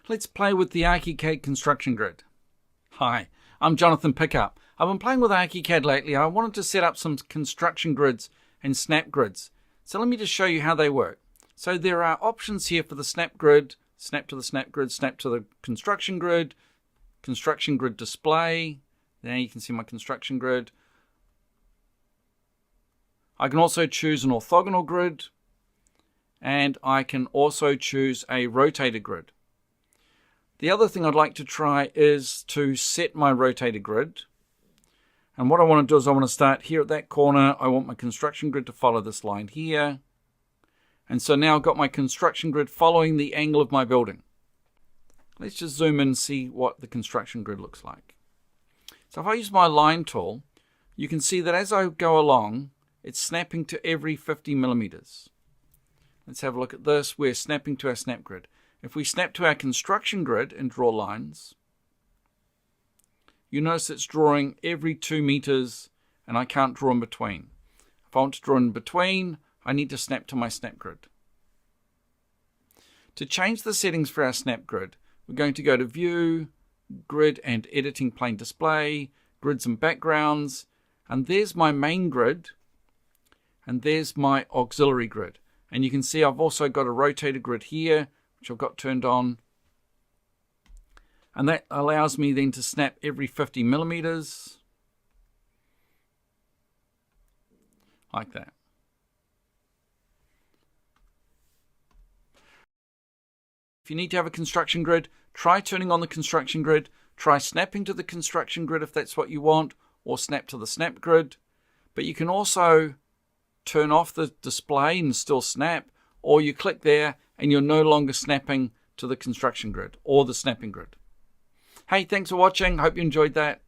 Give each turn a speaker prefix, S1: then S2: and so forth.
S1: Let's play with the ArchiCAD construction grid. Hi, I'm Jonathan Pickup. I've been playing with ArchiCAD lately. I wanted to set up some construction grids and snap grids. So let me just show you how they work. So there are options here for the snap grid, snap to the snap grid, snap to the construction grid display. There you can see my construction grid. I can also choose an orthogonal grid, and I can also choose a rotator grid. The other thing I'd like to try is to set my rotator grid. And what I want to do is I want to start here at that corner. I want my construction grid to follow this line here. And so now I've got my construction grid following the angle of my building. Let's just zoom in and see what the construction grid looks like. So if I use my line tool, you can see that as I go along, it's snapping to every 50 millimeters. Let's have a look at this. We're snapping to our snap grid. If we snap to our construction grid and draw lines, you notice it's drawing every 2 meters and I can't draw in between. If I want to draw in between, I need to snap to my snap grid. To change the settings for our snap grid, we're going to go to View, Grid and Editing Plane Display, Grids and Backgrounds, and there's my main grid, and there's my auxiliary grid. And you can see I've also got a rotator grid here, which I've got turned on. And that allows me then to snap every 50 millimeters, like that. If you need to have a construction grid, try turning on the construction grid, try snapping to the construction grid if that's what you want, or snap to the snap grid. But you can also turn off the display and still snap, or you click there and you're no longer snapping to the construction grid or the snapping grid. Hey, thanks for watching. Hope you enjoyed that.